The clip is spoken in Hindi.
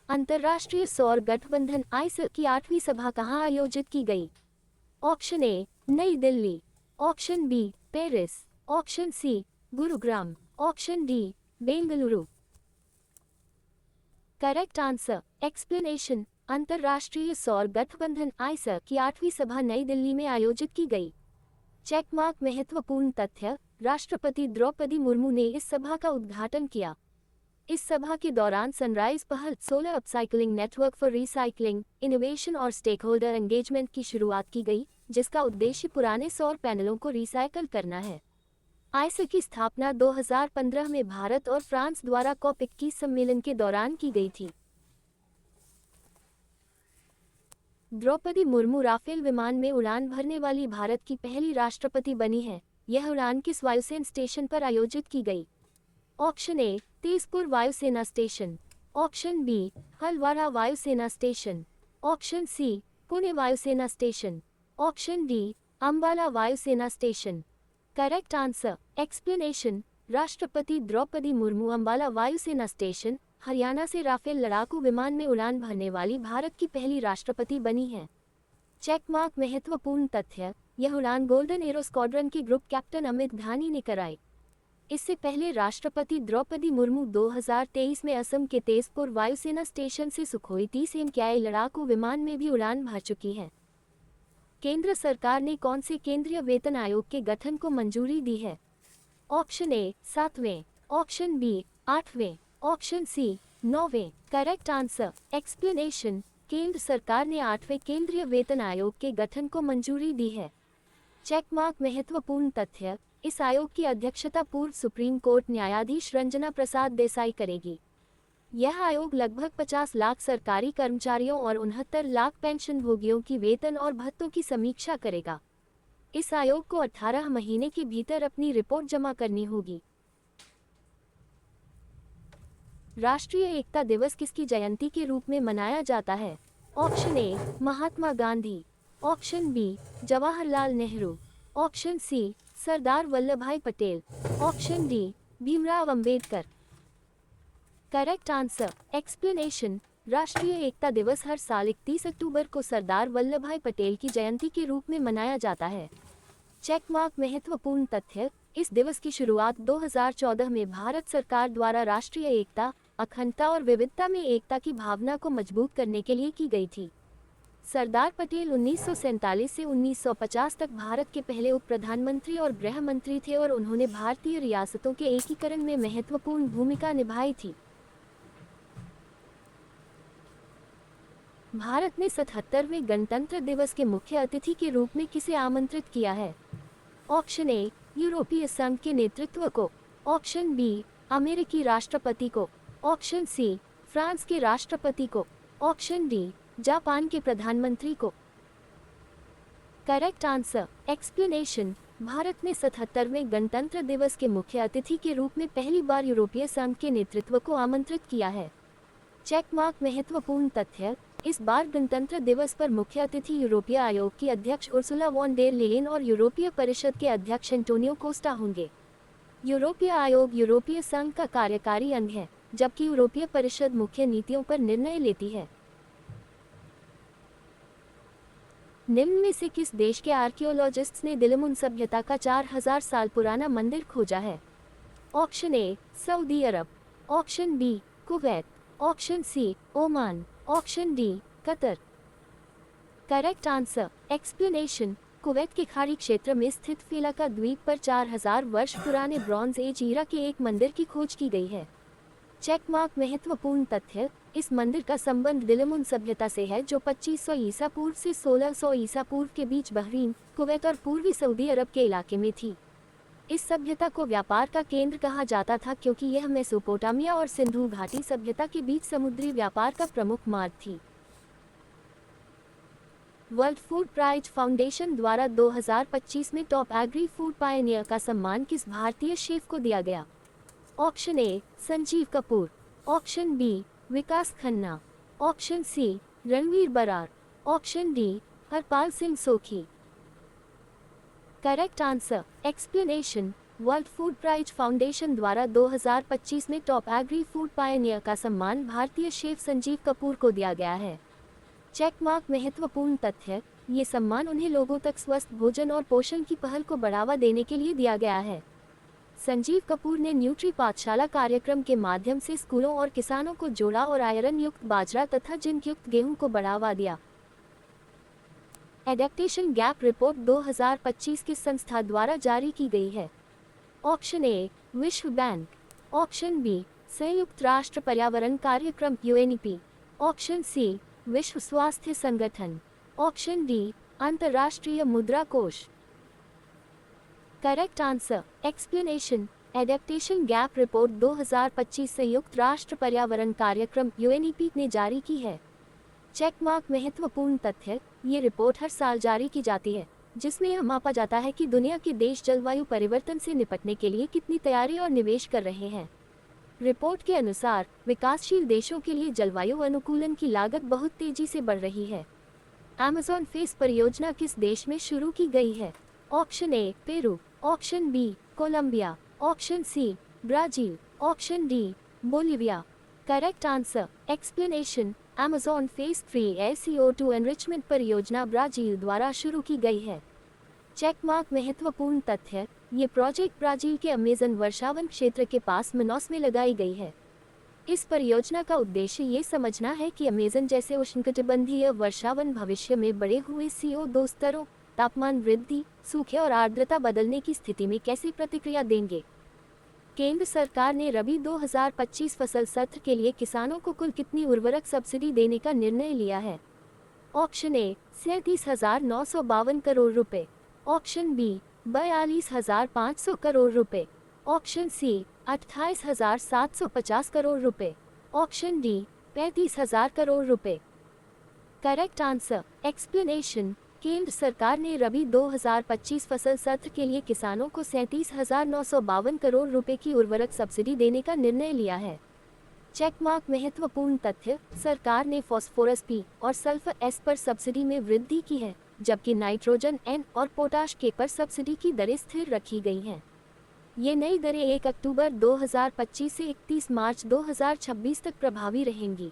अंतर्राष्ट्रीय सौर गठबंधन आईएसए की 8वीं सभा कहाँ आयोजित की गई? Option A New Delhi, option B Paris, option C Gurugram, option D Bengaluru. Correct answer explanation. अंतर्राष्ट्रीय सौर गठबंधन आईएसए की 8वीं सभा नई दिल्ली में आयोजित की गई। चेकमार्क महत्वपूर्ण तथ्य, राष्ट्रपति द्रौपदी मुर्मू ने इस सभा का उद्घाटन किया। इस सभा के दौरान सनराइज पहल solar upcycling network for recycling, innovation और स्टेक होल्डर एंगेजमेंट की शुरुआत की गई, जिसका उद्देश्य पुराने सौर पैनलों को रिसाइकल करना है। आईएसए की स्थापना 2015 में भारत और फ्रांस द्वारा COP21 सम्मेलन के दौरान की गई थी। द्रौपदी मुर्मू राफेल विमान में उड़ान भरने वाली भारत की पहली राष्ट्रपति बनी है। यह उड़ान किस वायुसेना स्टेशन पर आयोजित की गई? ऑप्शन ए तेजपुर वायुसेना स्टेशन, ऑप्शन बी हलवारा वायुसेना स्टेशन, ऑप्शन सी पुणे वायुसेना स्टेशन, ऑप्शन डी अंबाला वायुसेना स्टेशन। Correct answer explanation. राष्ट्रपति द्रौपदी मुर्मू अंबाला वायुसेना स्टेशन, हरियाणा से राफेल लड़ाकू विमान में उड़ान भरने वाली भारत की पहली राष्ट्रपति बनी है। चेकमार्क महत्वपूर्ण तथ्य, यह उड़ान गोल्डन एरो स्क्वाड्रन के ग्रुप कैप्टन अमित धानी ने कराई। इससे पहले राष्ट्रपति द्रौपदी मुर्मू 2023 में असम के तेजपुर वायुसेना स्टेशन से सुखोई 30 MKI लड़ाकू विमान में भी उड़ान भर चुकी हैं। केंद्र सरकार ने कौन से केंद्रीय वेतन आयोग के गठन को मंजूरी दी है? ऑप्शन ए 7वें, ऑप्शन बी 8वें, ऑप्शन सी 9वें। Correct answer explanation. केंद्र सरकार ने 8वें केंद्रीय वेतन आयोग के गठन को मंजूरी दी है। चेकमार्क महत्वपूर्ण तथ्य, इस आयोग की अध्यक्षता पूर्व सुप्रीम कोर्ट न्यायाधीश रंजना प्रसाद देसाई करेगी। यह आयोग लगभग 50 लाख सरकारी कर्मचारियों और 69 लाख पेंशन भोगियों की वेतन और भत्तों की समीक्षा करेगा। इस आयोग को 18 महीने के भीतर अपनी रिपोर्ट जमा करनी होगी। राष्ट्रीय एकता दिवस किसकी जयंती के रूप में मनाया जाता है? Option A Mahatma Gandhi, option B Jawaharlal Nehru, option C Sardar Vallabhbhai Patel, option D Bhimrao Ambedkar. Correct answer explanation. राष्ट्रीय एकता दिवस हर साल 31 अक्टूबर को सरदार वल्लभभाई पटेल की जयंती के रूप में मनाया जाता है। चेकमार्क महत्वपूर्ण तथ्य, इस दिवस की शुरुआत 2014 में भारत सरकार द्वारा राष्ट्रीय एकता, अखंडता और विविधता में एकता की भावना को मजबूत करने के लिए की गई थी। सरदार पटेल 1947 से 1950 तक भारत के पहले उप प्रधानमंत्री और गृह मंत्री थे और उन्होंने भारतीय रियासतों के एकीकरण में महत्वपूर्ण भूमिका निभाई थी। भारत ने 77वें गणतंत्र दिवस के मुख्य अतिथि के रूप में किसे आमंत्रित किया है? ऑप्शन ए यूरोपीय संघ के नेतृत्व को, ऑप्शन बी अमेरिकी राष्ट्रपति को, ऑप्शन सी फ्रांस के राष्ट्रपति को, ऑप्शन डी जापान के प्रधानमंत्री को। Correct answer explanation. भारत ने 77वें गणतंत्र दिवस के मुख्य अतिथि के रूप में पहली बार यूरोपीय संघ के नेतृत्व को आमंत्रित किया है। चेकमार्क महत्वपूर्ण तथ्य, इस बार गणतंत्र दिवस पर मुख्य अतिथि यूरोपीय आयोग की अध्यक्ष उर्सुला वॉन डेर लेयन और यूरोपीय परिषद के अध्यक्ष एंटोनियो कोस्टा होंगे। यूरोपीय आयोग यूरोपीय संघ का कार्यकारी अंग है, जबकि यूरोपीय परिषद मुख्य नीतियों पर निर्णय लेती है। निम्न में से किस देश के आर्कियोलॉजिस्ट्स ने दिलमुन सभ्यता का 4000 साल पुराना मंदिर खोजा है? Option A Saudi Arab, option B Kuwait, option C Oman, option D Qatar. Correct answer explanation. Kuwait के खाड़ी क्षेत्र में स्थित फेलाका द्वीप पर 4000 वर्ष पुराने ब्रॉन्ज एज ईरा के एक मंदिर की खोज की गई है। चेकमार्क महत्वपूर्ण तथ्य, इस मंदिर का संबंध दिलमुन सभ्यता से है जो 2500 ईसा पूर्व से 1600 ईसा पूर्व के बीच बहरीन, कुवैत और पूर्वी सऊदी अरब के इलाके में थी। इस सभ्यता को व्यापार का केंद्र कहा जाता था क्योंकि यह मेसोपोटामिया और सिंधु घाटी सभ्यता के बीच समुद्री व्यापार का प्रमुख मार्ग थी। वर्ल्ड फूड प्राइज फाउंडेशन द्वारा 2025 में टॉप एग्री फूड पायनियर का सम्मान किस भारतीय शेफ को दिया गया? Option A Sanjeev Kapoor, option B Vikas Khanna, option C Ranveer Brar, option D Harpal Singh Sokhi. Correct answer explanation. World food prize foundation द्वारा 2025 में टॉप एग्री फूड पायनियर का सम्मान भारतीय शेफ संजीव कपूर को दिया गया है। चेक मार्क महत्वपूर्ण तथ्य, ये सम्मान उन्हें लोगों तक स्वस्थ भोजन और पोषण की पहल को बढ़ावा देने के लिए दिया गया है। संजीव कपूर ने न्यूट्री पाठशाला कार्यक्रम के माध्यम से स्कूलों और किसानों को जोड़ा और आयरन युक्त बाजरा तथा जिंक युक्त गेहूं को बढ़ावा दिया। एडेप्टेशन गैप रिपोर्ट 2025 की संस्था द्वारा जारी की गई है। ऑप्शन ए विश्व बैंक, ऑप्शन बी संयुक्त राष्ट्र पर्यावरण कार्यक्रम UNEP, ऑप्शन सी विश्व स्वास्थ्य संगठन, ऑप्शन डी अंतर्राष्ट्रीय मुद्रा कोष। Correct answer explanation, adaptation gap report 2025 संयुक्त राष्ट्र पर्यावरण कार्यक्रम UNEP ने जारी की है। चेक मार्क महत्वपूर्ण तथ्य, ये रिपोर्ट हर साल जारी की जाती है, जिसमें यह मापा जाता है कि दुनिया के देश जलवायु परिवर्तन से निपटने के लिए कितनी तैयारी और निवेश कर रहे हैं। रिपोर्ट के अनुसार विकासशील देशों के लिए जलवायु अनुकूलन की लागत बहुत तेजी से बढ़ रही है। अमेज़न फेस परियोजना किस देश में शुरू की गई है? Option A Peru, option B Colombia, option C Brazil, option D Bolivia. Correct answer explanation, Amazon face 3 CO2 enrichment परियोजना ब्राजील द्वारा शुरू की गई है। चेक मार्क महत्वपूर्ण तथ्य, ये प्रोजेक्ट ब्राजील के अमेज़न वर्षावन क्षेत्र के पास मनास में लगाई गई है। इस परियोजना का उद्देश्य ये समझना है कि अमेज़न जैसे उष्णकटिबंधीय वर्षावन भविष्य में बढ़े हुए CO2 स्तरों, तापमान वृद्धि, सूखे और आर्द्रता बदलने की स्थिति में कैसे प्रतिक्रिया देंगे। केंद्र सरकार ने रबी 2025 फसल सत्र के लिए किसानों को कुल कितनी उर्वरक सब्सिडी देने का निर्णय लिया है? ऑप्शन ए 37,952 करोड़ रुपए, ऑप्शन बी 42,500 करोड़ रुपए, ऑप्शन सी 28,750 करोड़ रुपए, ऑप्शन डी 35,000 करोड़ रुपए। करेक्ट आंसर एक्सप्लेनेशन, केंद्र सरकार ने रबी 2025 फसल सत्र के लिए किसानों को 37,952 करोड़ रुपए की उर्वरक सब्सिडी देने का निर्णय लिया है। चेक मार्क महत्वपूर्ण तथ्य, सरकार ने फास्फोरस P और सल्फर S पर सब्सिडी में वृद्धि की है, जबकि नाइट्रोजन N और पोटाश K पर सब्सिडी की दरें स्थिर रखी गई हैं। ये नई दरें 1 अक्टूबर 2025 से 31 मार्च 2026 तक प्रभावी रहेंगी।